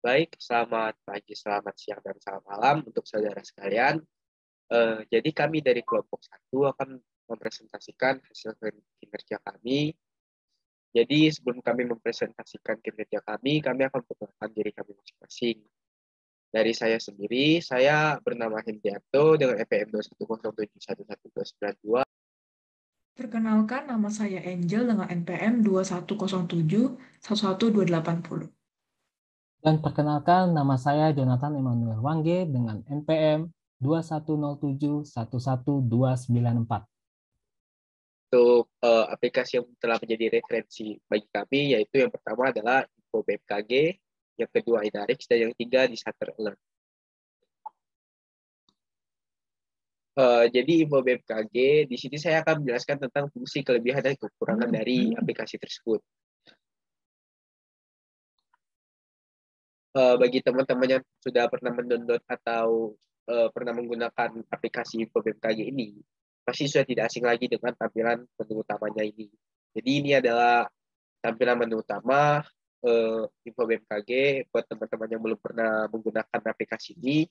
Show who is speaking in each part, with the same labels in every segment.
Speaker 1: Baik, selamat pagi, selamat siang, dan selamat malam untuk saudara sekalian. Jadi kami dari kelompok 1 akan mempresentasikan hasil kinerja kami. Jadi sebelum kami mempresentasikan kinerja kami akan memperkenalkan diri kami masing-masing. Dari saya sendiri, saya bernama Hendianto dengan EPM 210711292.
Speaker 2: Perkenalkan, nama saya Angel dengan NPM 2107-11280.
Speaker 3: Dan perkenalkan, nama saya Jonathan Emmanuel Wangge dengan NPM 2107-11294.
Speaker 1: Untuk aplikasi yang telah menjadi referensi bagi kami, yaitu yang pertama adalah Info BMKG, yang kedua Inarix, dan yang ketiga Disaster Alert. Jadi Info BMKG, di sini saya akan menjelaskan tentang fungsi, kelebihan, dan kekurangan dari aplikasi tersebut. Bagi teman-teman yang sudah pernah mendownload atau pernah menggunakan aplikasi Info BMKG ini, pasti sudah tidak asing lagi dengan tampilan menu utamanya ini. Jadi ini adalah tampilan menu utama Info BMKG. Buat teman-teman yang belum pernah menggunakan aplikasi ini,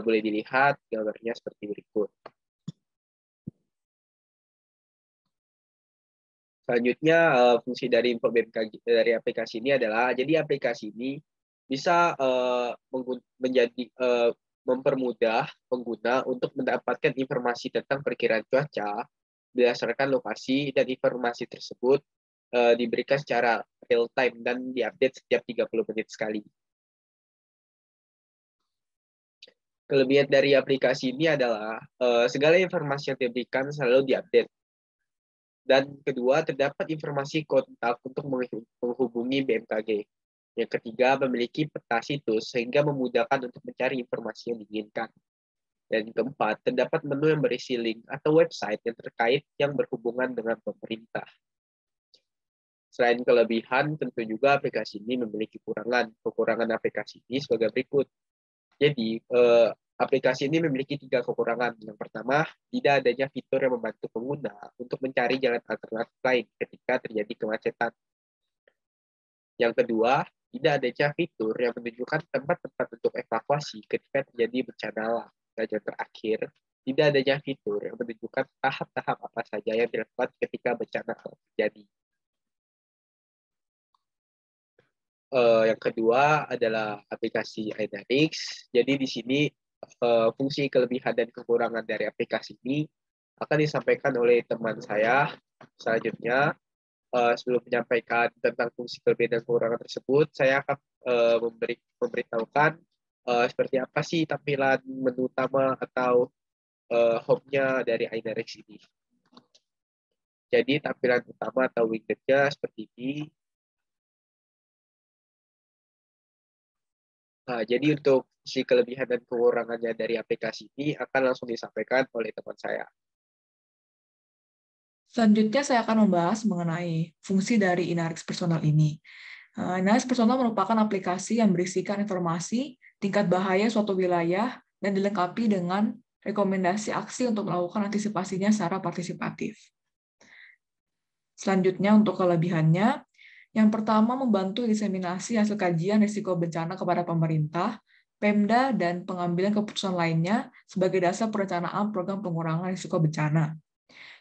Speaker 1: boleh dilihat gambarnya seperti berikut. Selanjutnya, fungsi dari Info BMKG dari aplikasi ini adalah, jadi aplikasi ini bisa mempermudah pengguna untuk mendapatkan informasi tentang perkiraan cuaca berdasarkan lokasi, dan informasi tersebut diberikan secara real time dan diupdate setiap 30 menit sekali. Kelebihan dari aplikasi ini adalah segala informasi yang diberikan selalu diupdate. Dan kedua, terdapat informasi kontak untuk menghubungi BMKG. Yang ketiga, memiliki peta situs sehingga memudahkan untuk mencari informasi yang diinginkan. Dan keempat, terdapat menu yang berisi link atau website yang terkait yang berhubungan dengan pemerintah. Selain kelebihan, tentu juga aplikasi ini memiliki kekurangan. Kekurangan aplikasi ini sebagai berikut. Jadi, aplikasi ini memiliki 3 kekurangan. Yang pertama, tidak adanya fitur yang membantu pengguna untuk mencari jalan alternatif lain ketika terjadi kemacetan. Yang kedua, tidak adanya fitur yang menunjukkan tempat-tempat untuk evakuasi ketika terjadi bencana alam. Dan yang terakhir, tidak adanya fitur yang menunjukkan tahap-tahap apa saja yang dilakukan ketika bencana alam terjadi. Yang kedua adalah aplikasi Inarix. Jadi di sini fungsi, kelebihan, dan kekurangan dari aplikasi ini akan disampaikan oleh teman saya. Selanjutnya, sebelum menyampaikan tentang fungsi, kelebihan, dan kekurangan tersebut, saya akan memberitahukan seperti apa sih tampilan menu utama atau home-nya dari Inarix ini. Jadi tampilan utama atau widget-nya seperti ini. Nah, jadi untuk si kelebihan dan kekurangannya dari aplikasi ini akan langsung disampaikan oleh teman saya.
Speaker 2: Selanjutnya saya akan membahas mengenai fungsi dari Inarix Personal ini. Inarix Personal merupakan aplikasi yang berisikan informasi tingkat bahaya suatu wilayah dan dilengkapi dengan rekomendasi aksi untuk melakukan antisipasinya secara partisipatif. Selanjutnya untuk kelebihannya, yang pertama membantu diseminasi hasil kajian risiko bencana kepada pemerintah, Pemda, dan pengambilan keputusan lainnya sebagai dasar perencanaan program pengurangan risiko bencana.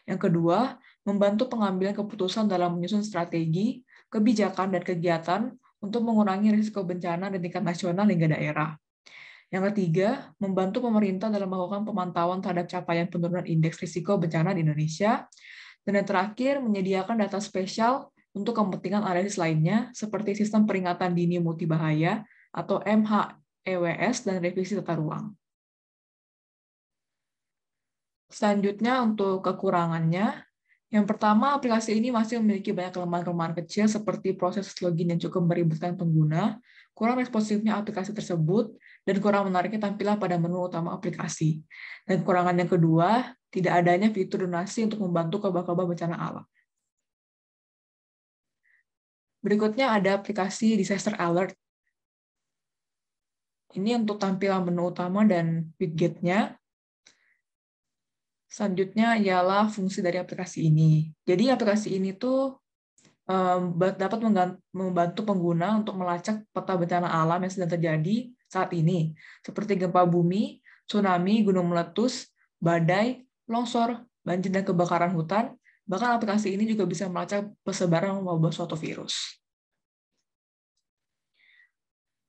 Speaker 2: Yang kedua, membantu pengambilan keputusan dalam menyusun strategi, kebijakan, dan kegiatan untuk mengurangi risiko bencana di tingkat nasional hingga daerah. Yang ketiga, membantu pemerintah dalam melakukan pemantauan terhadap capaian penurunan indeks risiko bencana di Indonesia. Dan yang terakhir, menyediakan data spesial untuk kepentingan analisis lainnya, seperti sistem peringatan dini multibahaya atau MHEWS dan revisi tata ruang. Selanjutnya untuk kekurangannya, yang pertama, aplikasi ini masih memiliki banyak kelemahan-kelemahan kecil seperti proses login yang cukup meributkan pengguna, kurang responsifnya aplikasi tersebut, dan kurang menariknya tampilan pada menu utama aplikasi. Dan kekurangan yang kedua, tidak adanya fitur donasi untuk membantu korban-korban bencana alam. Berikutnya ada aplikasi Disaster Alert. Ini untuk tampilan menu utama dan widget-nya. Selanjutnya ialah fungsi dari aplikasi ini. Jadi aplikasi ini tuh dapat membantu pengguna untuk melacak peta bencana alam yang sedang terjadi saat ini, seperti gempa bumi, tsunami, gunung meletus, badai, longsor, banjir, dan kebakaran hutan. Bahkan aplikasi ini juga bisa melacak persebaran wabah suatu virus.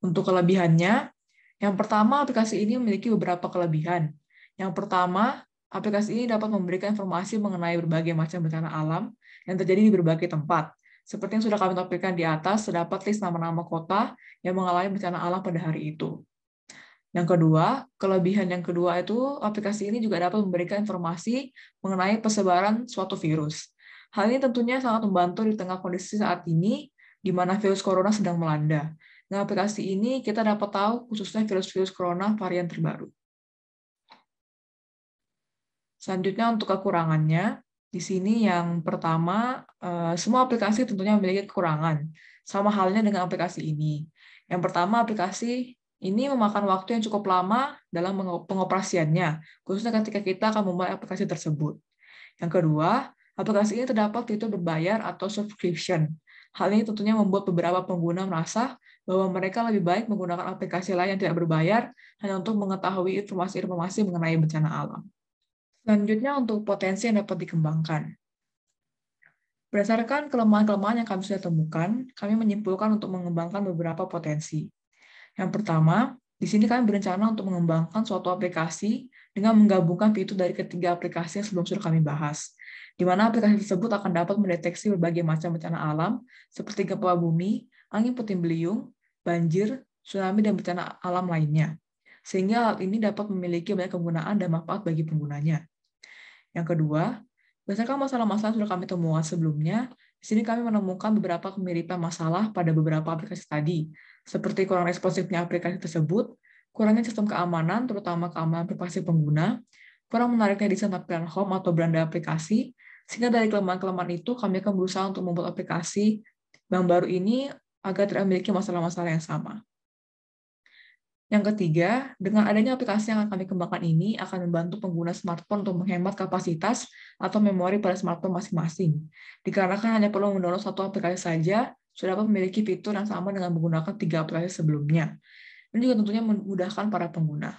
Speaker 2: Untuk kelebihannya, yang pertama, aplikasi ini memiliki beberapa kelebihan. Yang pertama, aplikasi ini dapat memberikan informasi mengenai berbagai macam bencana alam yang terjadi di berbagai tempat. Seperti yang sudah kami tampilkan di atas, terdapat list nama-nama kota yang mengalami bencana alam pada hari itu. Yang kedua, kelebihan yang kedua itu, aplikasi ini juga dapat memberikan informasi mengenai persebaran suatu virus. Hal ini tentunya sangat membantu di tengah kondisi saat ini, di mana virus corona sedang melanda. Dengan aplikasi ini, kita dapat tahu khususnya virus-virus corona varian terbaru. Selanjutnya untuk kekurangannya, di sini yang pertama, semua aplikasi tentunya memiliki kekurangan. Sama halnya dengan aplikasi ini. Yang pertama, aplikasi ini memakan waktu yang cukup lama dalam pengoperasiannya, khususnya ketika kita akan memulai aplikasi tersebut. Yang kedua, aplikasi ini terdapat fitur berbayar atau subscription. Hal ini tentunya membuat beberapa pengguna merasa bahwa mereka lebih baik menggunakan aplikasi lain yang tidak berbayar hanya untuk mengetahui informasi-informasi mengenai bencana alam. Selanjutnya untuk potensi yang dapat dikembangkan. Berdasarkan kelemahan-kelemahan yang kami sudah temukan, kami menyimpulkan untuk mengembangkan beberapa potensi. Yang pertama, di sini kami berencana untuk mengembangkan suatu aplikasi dengan menggabungkan fitur dari ketiga aplikasi yang sebelum sudah kami bahas, di mana aplikasi tersebut akan dapat mendeteksi berbagai macam bencana alam, seperti gempa bumi, angin puting beliung, banjir, tsunami, dan bencana alam lainnya. Sehingga hal ini dapat memiliki banyak kegunaan dan manfaat bagi penggunanya. Yang kedua, berdasarkan masalah-masalah yang sudah kami temukan sebelumnya, di sini kami menemukan beberapa kemiripan masalah pada beberapa aplikasi tadi, seperti kurang responsifnya aplikasi tersebut, kurangnya sistem keamanan, terutama keamanan privasi pengguna, kurang menariknya desain tampilan home atau beranda aplikasi, sehingga dari kelemahan-kelemahan itu kami akan berusaha untuk membuat aplikasi yang baru ini agar tidak memiliki masalah-masalah yang sama. Yang ketiga, dengan adanya aplikasi yang akan kami kembangkan ini akan membantu pengguna smartphone untuk menghemat kapasitas atau memori pada smartphone masing-masing. Dikarenakan hanya perlu mendownload satu aplikasi saja, sudah dapat memiliki fitur yang sama dengan menggunakan 3 aplikasi sebelumnya. Ini juga tentunya memudahkan para pengguna.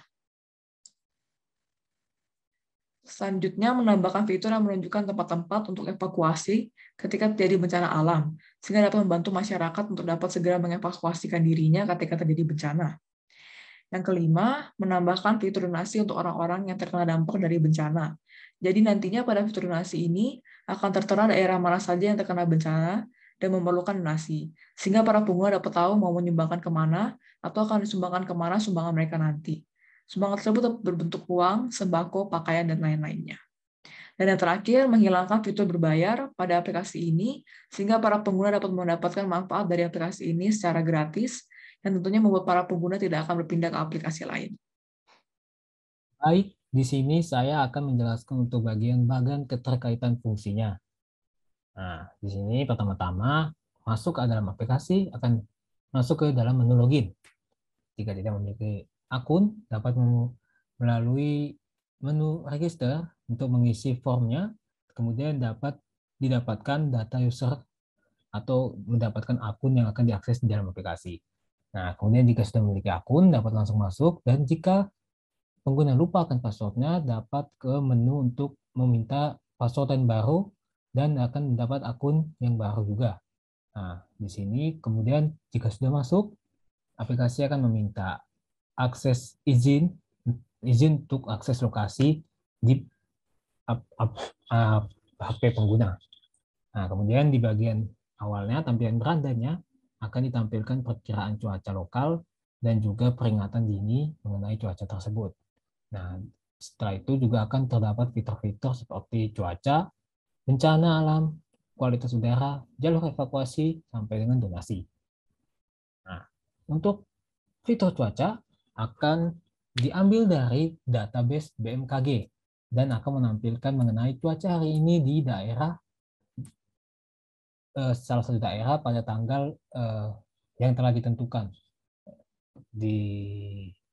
Speaker 2: Selanjutnya, menambahkan fitur yang menunjukkan tempat-tempat untuk evakuasi ketika terjadi bencana alam, sehingga dapat membantu masyarakat untuk dapat segera mengevakuasikan dirinya ketika terjadi bencana. Yang kelima, menambahkan fitur donasi untuk orang-orang yang terkena dampak dari bencana. Jadi nantinya pada fitur donasi ini akan tertera daerah mana saja yang terkena bencana dan memerlukan donasi, sehingga para pengguna dapat tahu mau menyumbangkan kemana atau akan disumbangkan kemana sumbangan mereka nanti. Sumbangan tersebut berbentuk uang, sembako, pakaian, dan lain-lainnya. Dan yang terakhir, menghilangkan fitur berbayar pada aplikasi ini, sehingga para pengguna dapat mendapatkan manfaat dari aplikasi ini secara gratis, dan tentunya membuat para pengguna tidak akan berpindah ke aplikasi lain.
Speaker 3: Baik, di sini saya akan menjelaskan untuk bagian-bagian keterkaitan fungsinya. Nah, di sini pertama-tama masuk ke dalam aplikasi akan masuk ke dalam menu login. Jika tidak memiliki akun, dapat melalui menu register untuk mengisi formnya, kemudian dapat didapatkan data user atau mendapatkan akun yang akan diakses di dalam aplikasi. Nah, kemudian jika sudah memiliki akun, dapat langsung masuk, dan jika pengguna lupa akan passwordnya, dapat ke menu untuk meminta password yang baru, dan akan mendapat akun yang baru juga. Nah, di sini kemudian jika sudah masuk, aplikasi akan meminta akses izin untuk akses lokasi di HP pengguna. Nah, kemudian di bagian awalnya, tampilan berandanya akan ditampilkan perkiraan cuaca lokal dan juga peringatan dini mengenai cuaca tersebut. Nah, setelah itu juga akan terdapat fitur-fitur seperti cuaca, bencana alam, kualitas udara, jalur evakuasi, sampai dengan donasi. Nah, untuk fitur cuaca akan diambil dari database BMKG dan akan menampilkan mengenai cuaca hari ini di daerah salah satu daerah pada tanggal yang telah ditentukan. Di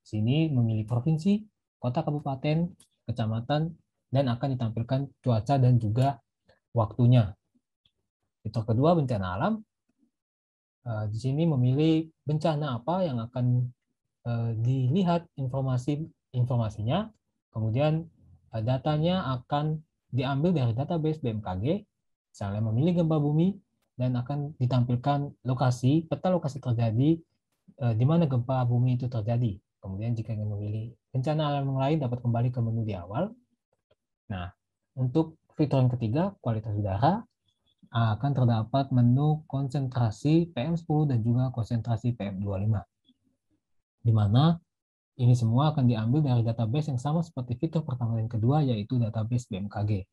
Speaker 3: sini memilih provinsi, kota, kabupaten, kecamatan, dan akan ditampilkan cuaca dan juga waktunya. Fitur kedua, bencana alam. Di sini memilih bencana apa yang akan dilihat informasinya, kemudian datanya akan diambil dari database BMKG, misalnya memilih gempa bumi, dan akan ditampilkan peta lokasi terjadi di mana gempa bumi itu terjadi. Kemudian jika ingin memilih bencana alam yang lain, dapat kembali ke menu di awal. Nah, untuk fitur yang ketiga, kualitas udara, akan terdapat menu konsentrasi PM10 dan juga konsentrasi PM25. Di mana ini semua akan diambil dari database yang sama seperti fitur pertama dan kedua, yaitu database BMKG.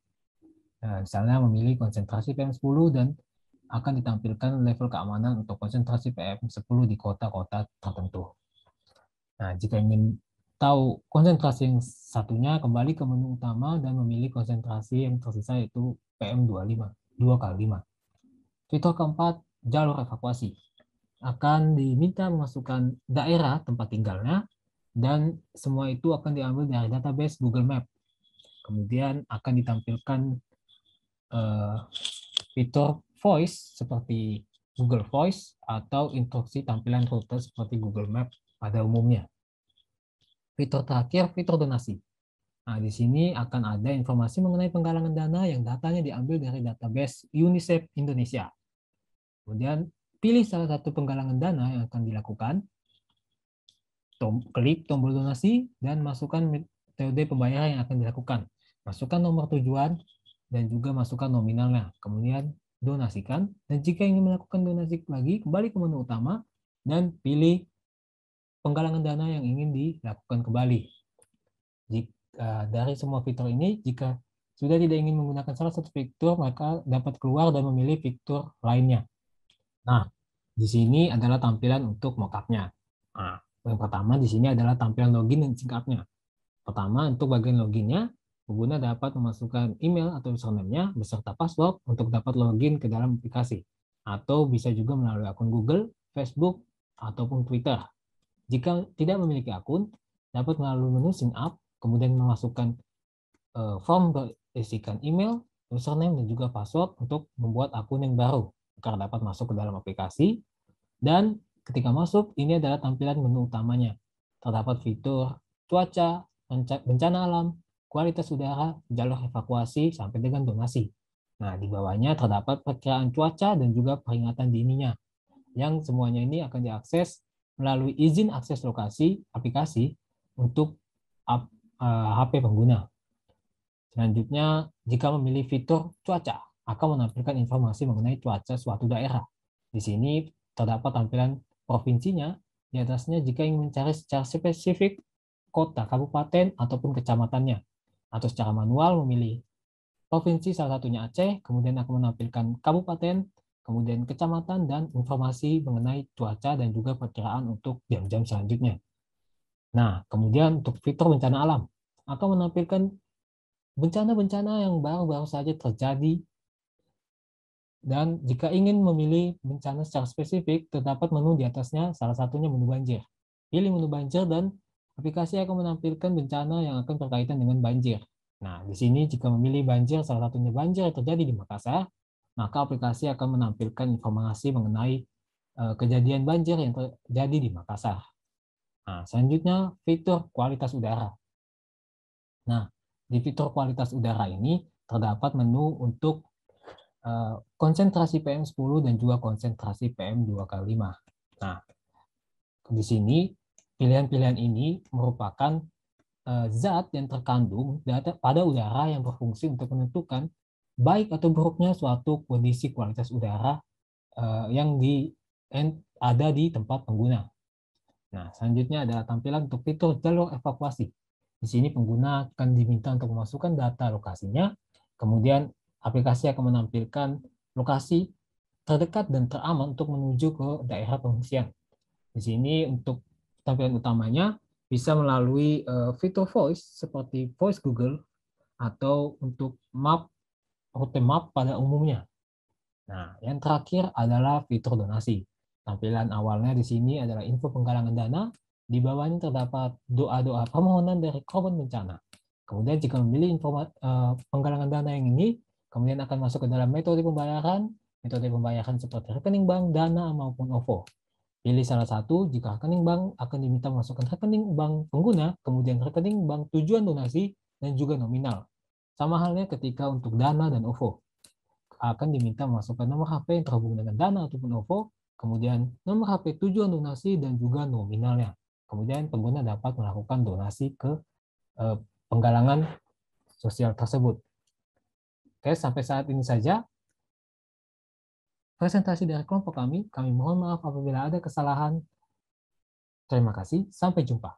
Speaker 3: Nah, misalnya memilih konsentrasi PM10 dan akan ditampilkan level keamanan untuk konsentrasi PM10 di kota-kota tertentu. Nah, jika ingin tahu konsentrasi yang satunya, kembali ke menu utama dan memilih konsentrasi yang tersisa, yaitu PM25, 2x5. Fitur keempat, jalur evakuasi. Akan diminta memasukkan daerah tempat tinggalnya, dan semua itu akan diambil dari database Google Map. Kemudian akan ditampilkan fitur voice seperti Google Voice atau instruksi tampilan rute seperti Google Map pada umumnya. Fitur terakhir, fitur donasi. Nah, di sini akan ada informasi mengenai penggalangan dana yang datanya diambil dari database UNICEF Indonesia. Kemudian pilih salah satu penggalangan dana yang akan dilakukan, klik tombol donasi, dan masukkan metode pembayaran yang akan dilakukan. Masukkan nomor tujuan, dan juga masukkan nominalnya. Kemudian donasikan, dan jika ingin melakukan donasi lagi, kembali ke menu utama, dan pilih penggalangan dana yang ingin dilakukan kembali. Dari semua fitur ini, jika sudah tidak ingin menggunakan salah satu fitur, maka dapat keluar dan memilih fitur lainnya. Nah, di sini adalah tampilan untuk mockupnya. Nah, yang pertama di sini adalah tampilan login dan singkatnya. Pertama, untuk bagian loginnya, pengguna dapat memasukkan email atau username-nya beserta password untuk dapat login ke dalam aplikasi. Atau bisa juga melalui akun Google, Facebook, ataupun Twitter. Jika tidak memiliki akun, dapat melalui menu sign up, kemudian memasukkan form berisikan email, username, dan juga password untuk membuat akun yang baru agar dapat masuk ke dalam aplikasi. Dan ketika masuk, ini adalah tampilan menu utamanya. Terdapat fitur cuaca, bencana alam, kualitas udara, jalur evakuasi, sampai dengan donasi. Nah, di bawahnya terdapat perkiraan cuaca dan juga peringatan dininya, yang semuanya ini akan diakses melalui izin akses lokasi aplikasi untuk HP pengguna. Selanjutnya, jika memilih fitur cuaca, akan menampilkan informasi mengenai cuaca suatu daerah. Di sini terdapat tampilan provinsinya, di atasnya jika ingin mencari secara spesifik kota, kabupaten, ataupun kecamatannya. Atau secara manual memilih provinsi, salah satunya Aceh, kemudian akan menampilkan kabupaten, kemudian kecamatan, dan informasi mengenai cuaca dan juga perkiraan untuk jam-jam selanjutnya. Nah, kemudian untuk fitur bencana alam, akan menampilkan bencana-bencana yang baru-baru saja terjadi. Dan jika ingin memilih bencana secara spesifik, terdapat menu di atasnya, salah satunya menu banjir. Pilih menu banjir dan aplikasi akan menampilkan bencana yang akan berkaitan dengan banjir. Nah, di sini jika memilih banjir, salah satunya banjir yang terjadi di Makassar, maka aplikasi akan menampilkan informasi mengenai kejadian banjir yang terjadi di Makassar. Nah, selanjutnya fitur kualitas udara. Nah, di fitur kualitas udara ini terdapat menu untuk konsentrasi PM10 dan juga konsentrasi PM2x5. Nah, di sini pilihan-pilihan ini merupakan zat yang terkandung pada udara yang berfungsi untuk menentukan baik atau buruknya suatu kondisi kualitas udara yang ada di tempat pengguna. Nah, selanjutnya adalah tampilan untuk fitur jalur evakuasi. Di sini pengguna akan diminta untuk memasukkan data lokasinya, kemudian aplikasi akan menampilkan lokasi terdekat dan teraman untuk menuju ke daerah pengungsian. Di sini untuk tampilan utamanya bisa melalui fitur voice seperti voice Google atau untuk rute map pada umumnya. Nah, yang terakhir adalah fitur donasi. Tampilan awalnya di sini adalah info penggalangan dana. Di bawahnya terdapat doa-doa permohonan dari korban bencana. Kemudian jika memilih penggalangan dana yang ini, kemudian akan masuk ke dalam metode pembayaran, metode pembayaran seperti rekening bank, Dana, maupun OVO. Pilih salah satu jika rekening bank akan diminta masukkan rekening bank pengguna, kemudian rekening bank tujuan donasi, dan juga nominal. Sama halnya ketika untuk Dana dan OVO. Akan diminta masukkan nomor HP yang terhubung dengan Dana ataupun OVO, kemudian nomor HP tujuan donasi, dan juga nominalnya. Kemudian pengguna dapat melakukan donasi ke penggalangan sosial tersebut. Oke, sampai saat ini saja presentasi dari kelompok kami. Kami mohon maaf apabila ada kesalahan. Terima kasih, sampai jumpa.